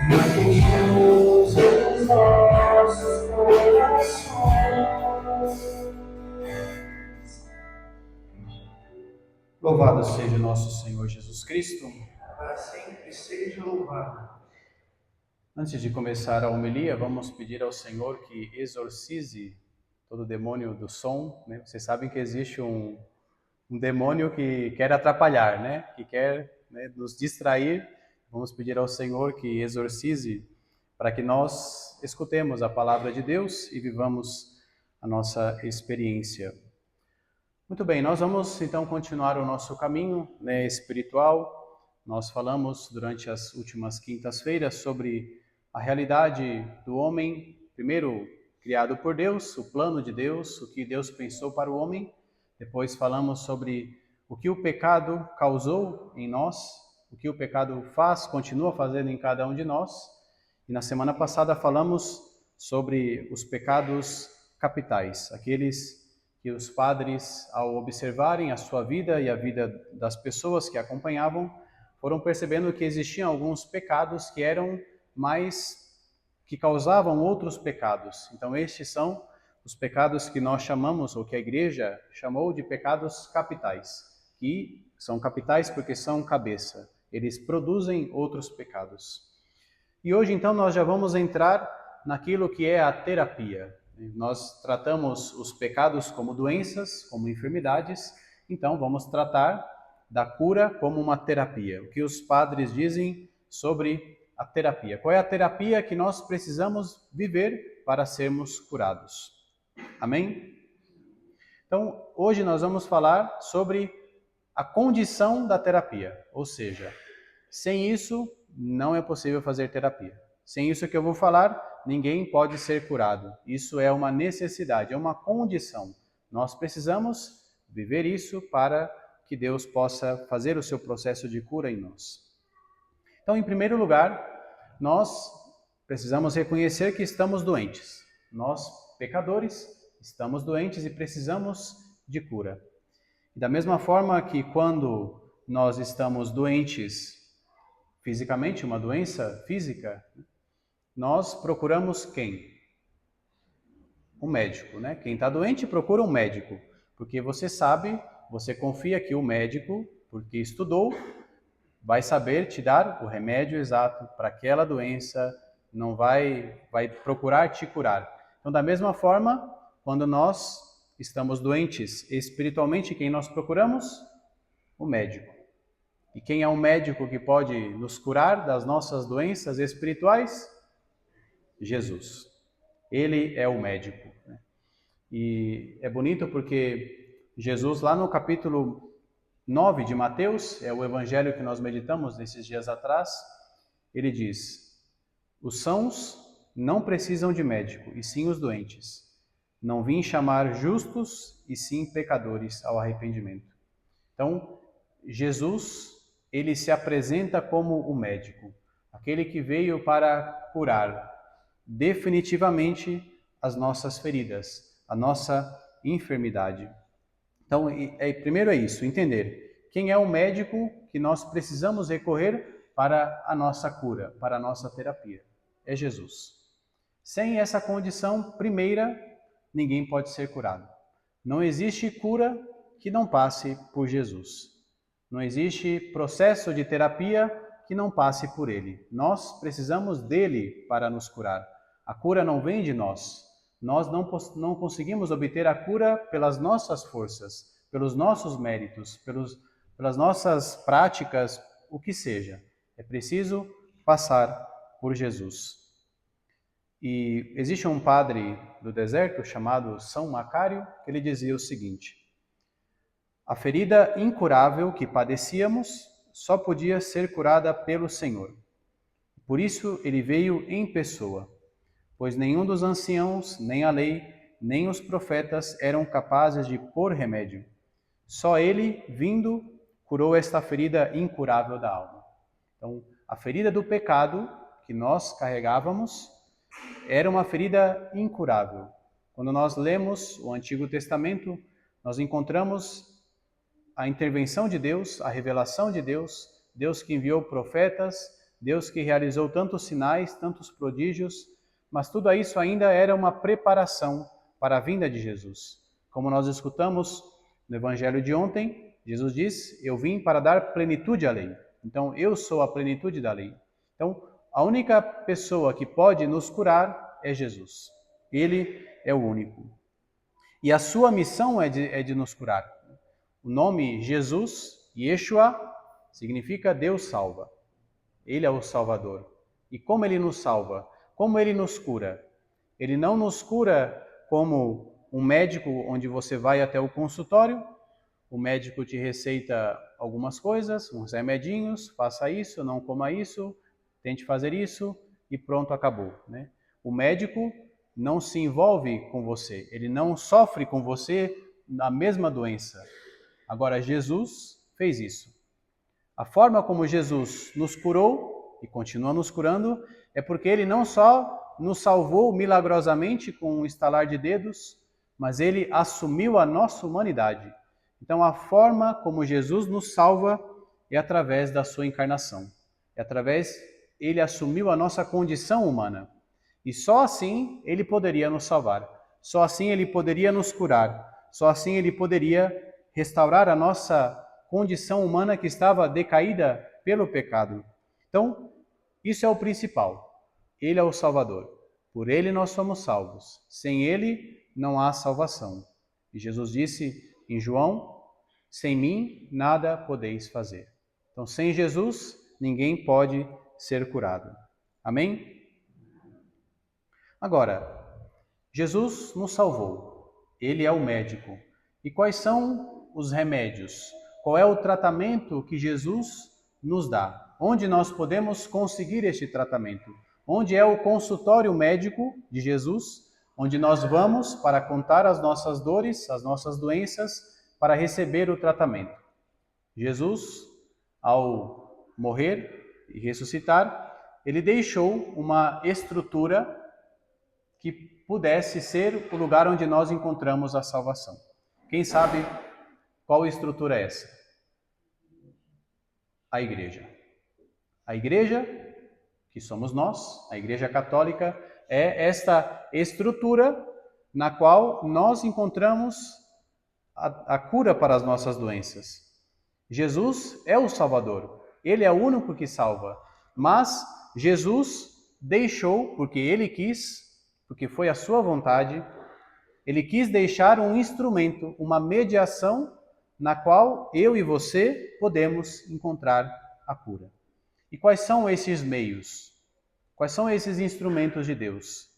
Mantenhamos os nossos corações. Louvado seja nosso Senhor Jesus Cristo. Para sempre seja louvado. Antes de começar a homilia, vamos pedir ao Senhor que exorcize todo demônio do som, né? Vocês sabem que existe um demônio que quer atrapalhar, né? Que quer, né, nos distrair. Vamos pedir ao Senhor que exorcize para que nós escutemos a palavra de Deus e vivamos a nossa experiência. Muito bem, nós vamos então continuar o nosso caminho, né, espiritual. Nós falamos durante as últimas quintas-feiras sobre a realidade do homem, primeiro criado por Deus, o plano de Deus, o que Deus pensou para o homem. Depois falamos sobre o que o pecado causou em nós, o que o pecado faz, continua fazendo em cada um de nós. E na semana passada falamos sobre os pecados capitais, aqueles que os padres, ao observarem a sua vida e a vida das pessoas que acompanhavam, foram percebendo que existiam alguns pecados que causavam outros pecados. Então estes são os pecados que nós chamamos, ou que a igreja chamou de pecados capitais, que são capitais porque são cabeça. Eles produzem outros pecados. E hoje então nós já vamos entrar naquilo que é a terapia. Nós tratamos os pecados como doenças, como enfermidades, então vamos tratar da cura como uma terapia. O que os padres dizem sobre a terapia? Qual é a terapia que nós precisamos viver para sermos curados? Amém? Então, hoje nós vamos falar sobre a condição da terapia, ou seja, sem isso não é possível fazer terapia. Sem isso que eu vou falar, ninguém pode ser curado. Isso é uma necessidade, é uma condição. Nós precisamos viver isso para que Deus possa fazer o seu processo de cura em nós. Então, em primeiro lugar, nós precisamos reconhecer que estamos doentes. Nós, pecadores, estamos doentes e precisamos de cura. E da mesma forma que quando nós estamos doentes fisicamente, uma doença física, nós procuramos quem? Um médico, né? Quem está doente procura um médico, porque você sabe, você confia que o médico, porque estudou, vai saber te dar o remédio exato para aquela doença, não vai procurar te curar. Então, da mesma forma, quando nós estamos doentes espiritualmente, quem nós procuramos? O médico. E quem é um médico que pode nos curar das nossas doenças espirituais? Jesus. Ele é o médico. E é bonito porque Jesus, lá no capítulo 9 de Mateus, é o evangelho que nós meditamos nesses dias atrás, ele diz: os sãos não precisam de médico, e sim os doentes. Não vim chamar justos, e sim pecadores ao arrependimento. Então, Jesus, ele se apresenta como o médico, aquele que veio para curar definitivamente as nossas feridas, a nossa enfermidade. Então, primeiro é isso, entender quem é o médico que nós precisamos recorrer para a nossa cura, para a nossa terapia. É Jesus. Sem essa condição primeira, ninguém pode ser curado. Não existe cura que não passe por Jesus. Não existe processo de terapia que não passe por Ele. Nós precisamos dele para nos curar. A cura não vem de nós. Nós não conseguimos obter a cura pelas nossas forças, pelos nossos méritos, pelas nossas práticas, o que seja. É preciso passar por Jesus. E existe um padre do deserto chamado São Macário, que ele dizia o seguinte: a ferida incurável que padecíamos só podia ser curada pelo Senhor. Por isso ele veio em pessoa, pois nenhum dos anciãos, nem a lei, nem os profetas eram capazes de pôr remédio. Só ele, vindo, curou esta ferida incurável da alma. Então, a ferida do pecado que nós carregávamos era uma ferida incurável. Quando nós lemos o Antigo Testamento, nós encontramos a intervenção de Deus, a revelação de Deus, Deus que enviou profetas, Deus que realizou tantos sinais, tantos prodígios, mas tudo isso ainda era uma preparação para a vinda de Jesus. Como nós escutamos no Evangelho de ontem, Jesus diz: eu vim para dar plenitude à lei. Então, eu sou a plenitude da lei. Então, a única pessoa que pode nos curar é Jesus. Ele é o único. E a sua missão é de nos curar. O nome Jesus, Yeshua, significa Deus salva. Ele é o Salvador. E como Ele nos salva? Como Ele nos cura? Ele não nos cura como um médico onde você vai até o consultório, o médico te receita algumas coisas, uns remedinhos, faça isso, não coma isso, tente fazer isso e pronto, acabou, né? O médico não se envolve com você, ele não sofre com você a mesma doença. Agora, Jesus fez isso. A forma como Jesus nos curou e continua nos curando é porque Ele não só nos salvou milagrosamente com um estalar de dedos, mas Ele assumiu a nossa humanidade. Então, a forma como Jesus nos salva é através da sua encarnação. É através, Ele assumiu a nossa condição humana. E só assim Ele poderia nos salvar. Só assim Ele poderia nos curar. Só assim Ele poderia restaurar a nossa condição humana que estava decaída pelo pecado. Então, isso é o principal. Ele é o Salvador. Por Ele nós somos salvos. Sem Ele não há salvação. E Jesus disse em João: sem mim nada podeis fazer. Então, sem Jesus, ninguém pode ser curado. Amém? Agora, Jesus nos salvou. Ele é o médico. E quais são os remédios? Qual é o tratamento que Jesus nos dá? Onde nós podemos conseguir este tratamento? Onde é o consultório médico de Jesus? Onde nós vamos para contar as nossas dores, as nossas doenças, para receber o tratamento. Jesus, ao morrer e ressuscitar, ele deixou uma estrutura que pudesse ser o lugar onde nós encontramos a salvação. Quem sabe qual estrutura é essa? A igreja. A igreja, que somos nós, a Igreja Católica, é esta estrutura na qual nós encontramos a cura para as nossas doenças. Jesus é o Salvador, Ele é o único que salva, mas Jesus deixou, porque Ele quis, porque foi a sua vontade, Ele quis deixar um instrumento, uma mediação na qual eu e você podemos encontrar a cura. E quais são esses meios? Quais são esses instrumentos de Deus?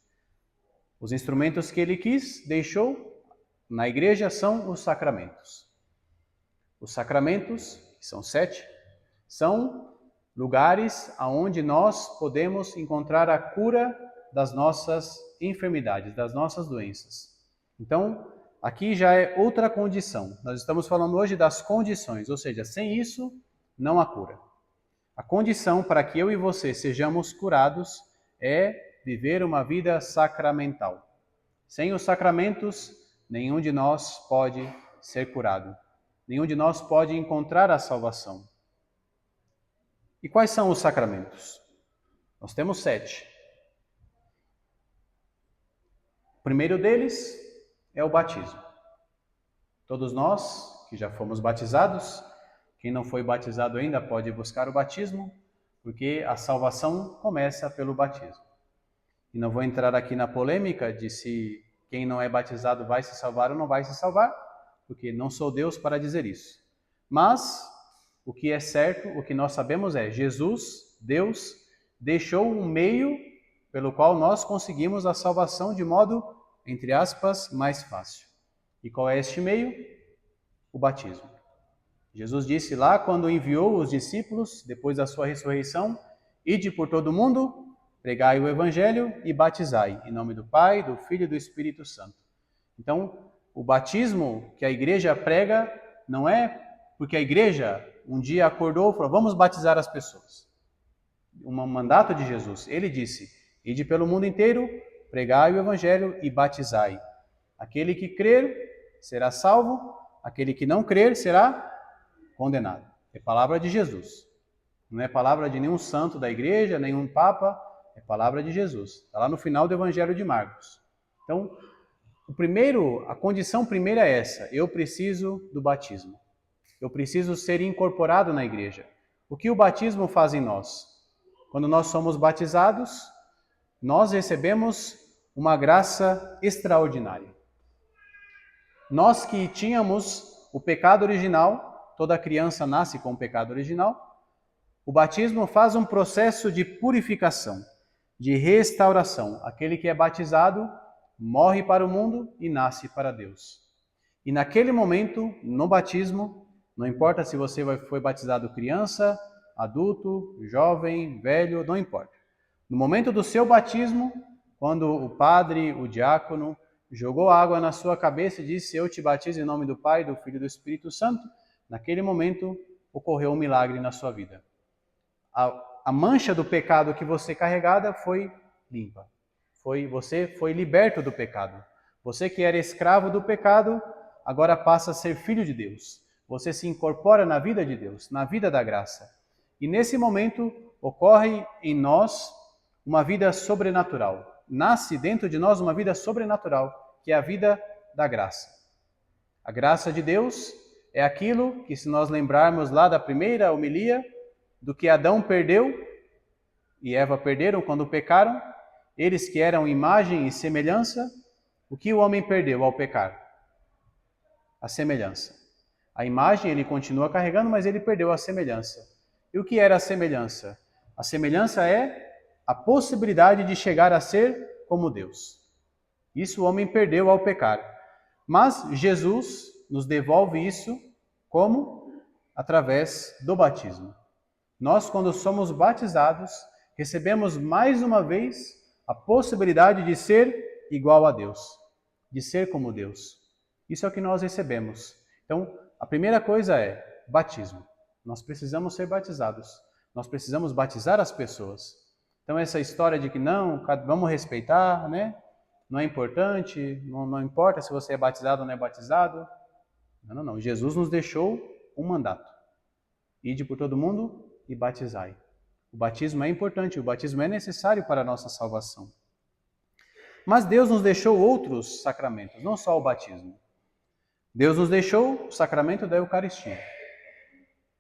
Os instrumentos que Ele quis, deixou na igreja são os sacramentos. Os sacramentos, que são 7, são lugares aonde nós podemos encontrar a cura das nossas enfermidades, das nossas doenças. Então, aqui já é outra condição. Nós estamos falando hoje das condições, ou seja, sem isso não há cura. A condição para que eu e você sejamos curados é viver uma vida sacramental. Sem os sacramentos, nenhum de nós pode ser curado. Nenhum de nós pode encontrar a salvação. E quais são os sacramentos? Nós temos 7. O primeiro deles é o batismo. Todos nós que já fomos batizados, quem não foi batizado ainda pode buscar o batismo, porque a salvação começa pelo batismo. E não vou entrar aqui na polêmica de se quem não é batizado vai se salvar ou não vai se salvar, porque não sou Deus para dizer isso. Mas o que é certo, o que nós sabemos é Jesus, Deus, deixou um meio pelo qual nós conseguimos a salvação de modo, entre aspas, mais fácil. E qual é este meio? O batismo. Jesus disse lá, quando enviou os discípulos, depois da sua ressurreição: ide por todo mundo, pregai o Evangelho e batizai, em nome do Pai, do Filho e do Espírito Santo. Então, o batismo que a igreja prega não é porque a igreja um dia acordou e falou: vamos batizar as pessoas. Um mandato de Jesus. Ele disse: ide pelo mundo inteiro, pregai o Evangelho e batizai. Aquele que crer será salvo, aquele que não crer será condenado. É palavra de Jesus. Não é palavra de nenhum santo da igreja, nenhum papa, é palavra de Jesus. Está lá no final do Evangelho de Marcos. Então, a condição primeira é essa: eu preciso do batismo. Eu preciso ser incorporado na igreja. O que o batismo faz em nós? Quando nós somos batizados, nós recebemos uma graça extraordinária. Nós que tínhamos o pecado original, toda criança nasce com o pecado original, o batismo faz um processo de purificação, de restauração. Aquele que é batizado morre para o mundo e nasce para Deus. E naquele momento, no batismo, não importa se você foi batizado criança, adulto, jovem, velho, não importa. No momento do seu batismo, quando o padre, o diácono, jogou água na sua cabeça e disse: eu te batizo em nome do Pai, do Filho e do Espírito Santo, naquele momento ocorreu um milagre na sua vida. A mancha do pecado que você carregava foi limpa. Você foi liberto do pecado. Você que era escravo do pecado, agora passa a ser filho de Deus. Você se incorpora na vida de Deus, na vida da graça. E nesse momento ocorre em nós uma vida sobrenatural. Nasce dentro de nós uma vida sobrenatural, que é a vida da graça. A graça de Deus é aquilo que, se nós lembrarmos lá da primeira homilia, do que Adão perdeu e Eva perderam quando pecaram, eles que eram imagem e semelhança, o que o homem perdeu ao pecar? A semelhança. A imagem ele continua carregando, mas ele perdeu a semelhança. E o que era a semelhança? A semelhança é a possibilidade de chegar a ser como Deus. Isso o homem perdeu ao pecar. Mas Jesus nos devolve isso como? Através do batismo. Nós, quando somos batizados, recebemos mais uma vez a possibilidade de ser igual a Deus, de ser como Deus. Isso é o que nós recebemos. Então, a primeira coisa é batismo. Nós precisamos ser batizados. Nós precisamos batizar as pessoas. Então, essa história de que não, vamos respeitar, né? Não é importante, não importa se você é batizado ou não é batizado. Não. Jesus nos deixou um mandato. Ide por todo mundo e batizai. O batismo é importante, o batismo é necessário para a nossa salvação. Mas Deus nos deixou outros sacramentos, não só o batismo. Deus nos deixou o sacramento da Eucaristia,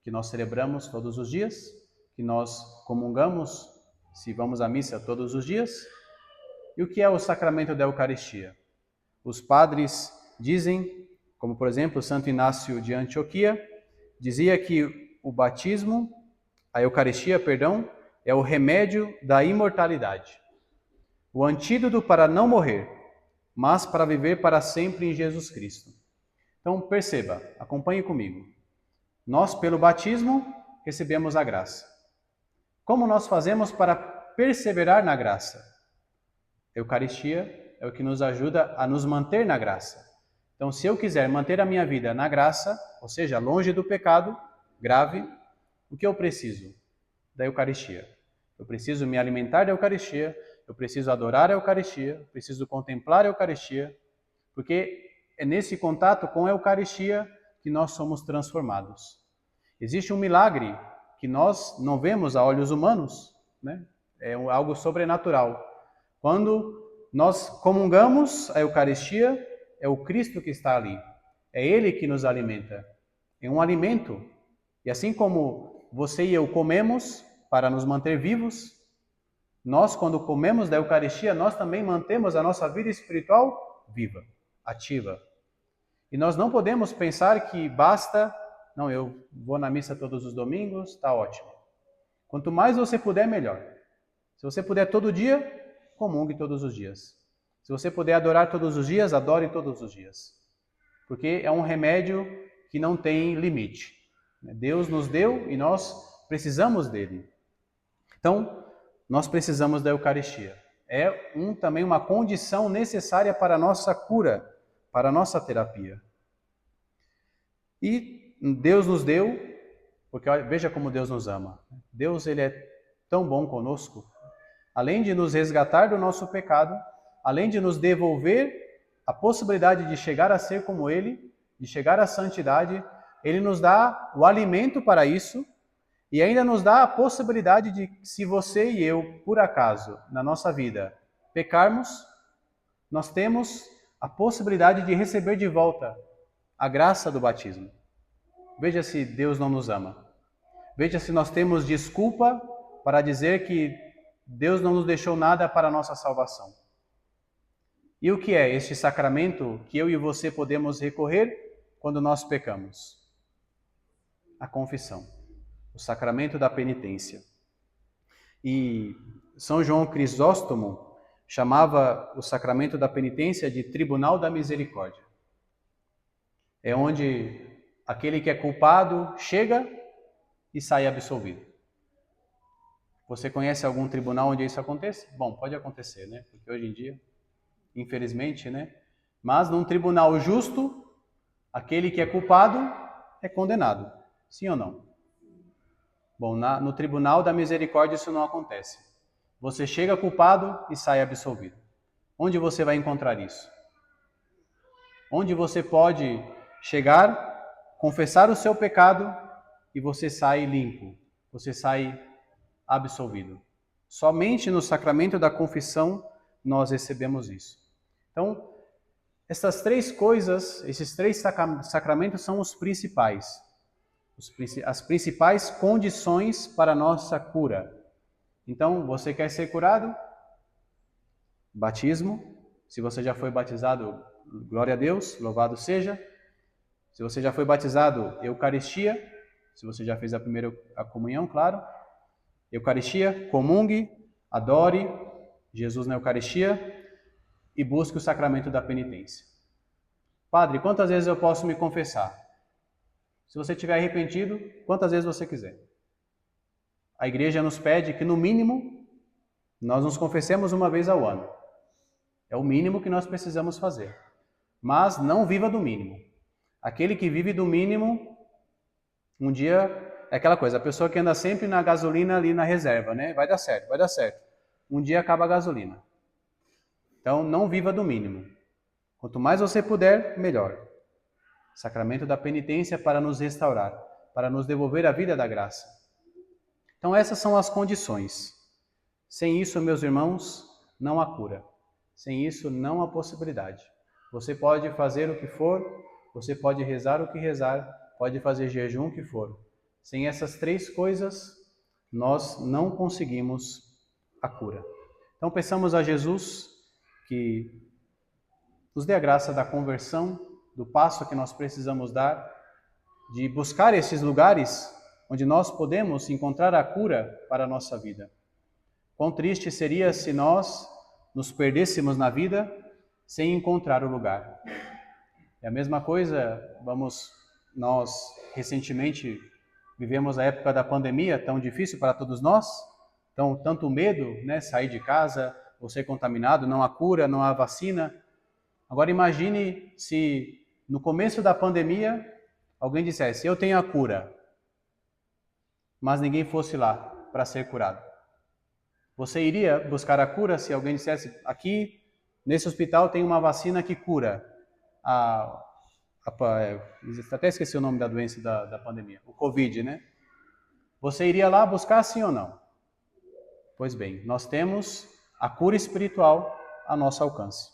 que nós celebramos todos os dias, que nós comungamos, se vamos à missa todos os dias. E o que é o sacramento da Eucaristia? Os padres dizem, como por exemplo Santo Inácio de Antioquia, dizia que o batismo, a Eucaristia, é o remédio da imortalidade. O antídoto para não morrer, mas para viver para sempre em Jesus Cristo. Então perceba, acompanhe comigo. Nós, pelo batismo, recebemos a graça. Como nós fazemos para perseverar na graça? A Eucaristia é o que nos ajuda a nos manter na graça. Então, se eu quiser manter a minha vida na graça, ou seja, longe do pecado grave, o que eu preciso? Da Eucaristia. Eu preciso me alimentar da Eucaristia, eu preciso adorar a Eucaristia, eu preciso contemplar a Eucaristia, porque é nesse contato com a Eucaristia que nós somos transformados. Existe um milagre que nós não vemos a olhos humanos, né? É algo sobrenatural. Quando nós comungamos a Eucaristia, é o Cristo que está ali. É Ele que nos alimenta. É um alimento. E assim como você e eu comemos para nos manter vivos, nós, quando comemos da Eucaristia, nós também mantemos a nossa vida espiritual viva, ativa. E nós não podemos pensar que basta, não, eu vou na missa todos os domingos, está ótimo. Quanto mais você puder, melhor. Se você puder todo dia, comungue todos os dias. Se você puder adorar todos os dias, adore todos os dias. Porque é um remédio que não tem limite. Deus nos deu e nós precisamos dele. Então, nós precisamos da Eucaristia. É também uma condição necessária para a nossa cura, para a nossa terapia. E Deus nos deu, porque veja como Deus nos ama. Deus, ele é tão bom conosco. Além de nos resgatar do nosso pecado, além de nos devolver a possibilidade de chegar a ser como Ele, de chegar à santidade, Ele nos dá o alimento para isso e ainda nos dá a possibilidade de, se você e eu, por acaso, na nossa vida, pecarmos, nós temos a possibilidade de receber de volta a graça do batismo. Veja se Deus não nos ama. Veja se nós temos desculpa para dizer que Deus não nos deixou nada para a nossa salvação. E o que é este sacramento que eu e você podemos recorrer quando nós pecamos? A confissão, o sacramento da penitência. E São João Crisóstomo chamava o sacramento da penitência de tribunal da misericórdia. É onde aquele que é culpado chega e sai absolvido. Você conhece algum tribunal onde isso acontece? Bom, pode acontecer, né? Porque hoje em dia, infelizmente, né? Mas num tribunal justo, aquele que é culpado é condenado. Sim ou não? Bom, no tribunal da misericórdia isso não acontece. Você chega culpado e sai absolvido. Onde você vai encontrar isso? Onde você pode chegar, confessar o seu pecado e você sai limpo, você sai absolvido. Somente no sacramento da confissão nós recebemos isso. Então, essas três coisas, esses três sacramentos são os principais. As principais condições para a nossa cura. Então, você quer ser curado? Batismo. Se você já foi batizado, glória a Deus, louvado seja. Se você já foi batizado, Eucaristia. Se você já fez a comunhão, claro. Eucaristia, comungue, adore Jesus na Eucaristia e busque o sacramento da penitência. Padre, quantas vezes eu posso me confessar? Se você estiver arrependido, quantas vezes você quiser. A igreja nos pede que, no mínimo, nós nos confessemos uma vez ao ano. É o mínimo que nós precisamos fazer. Mas não viva do mínimo. Aquele que vive do mínimo, um dia, é aquela coisa, a pessoa que anda sempre na gasolina ali na reserva, né? Vai dar certo, vai dar certo. Um dia acaba a gasolina. Então, não viva do mínimo. Quanto mais você puder, melhor. Sacramento da penitência para nos restaurar, para nos devolver a vida da graça. Então essas são as condições. Sem isso, meus irmãos, não há cura. Sem isso, não há possibilidade. Você pode fazer o que for, você pode rezar o que rezar, pode fazer jejum o que for. Sem essas três coisas, nós não conseguimos a cura. Então peçamos a Jesus que nos dê a graça da conversão, do passo que nós precisamos dar, de buscar esses lugares onde nós podemos encontrar a cura para a nossa vida. Quão triste seria se nós nos perdêssemos na vida sem encontrar o lugar. É a mesma coisa, nós recentemente vivemos a época da pandemia, tão difícil para todos nós, então tanto medo, né, sair de casa ou ser contaminado, não há cura, não há vacina. Agora imagine se no começo da pandemia alguém dissesse, eu tenho a cura, mas ninguém fosse lá para ser curado. Você iria buscar a cura se alguém dissesse, aqui nesse hospital tem uma vacina que cura até esqueci o nome da doença da pandemia, o Covid, né? Você iria lá buscar sim ou não? Pois bem, nós temos a cura espiritual a nosso alcance.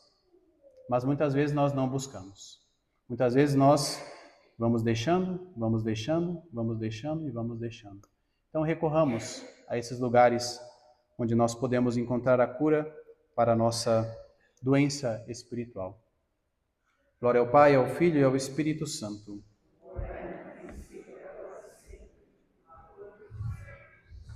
Mas muitas vezes nós não buscamos. Muitas vezes nós vamos deixando e vamos deixando. Então recorramos a esses lugares onde nós podemos encontrar a cura para a nossa doença espiritual. Glória ao Pai, ao Filho e ao Espírito Santo.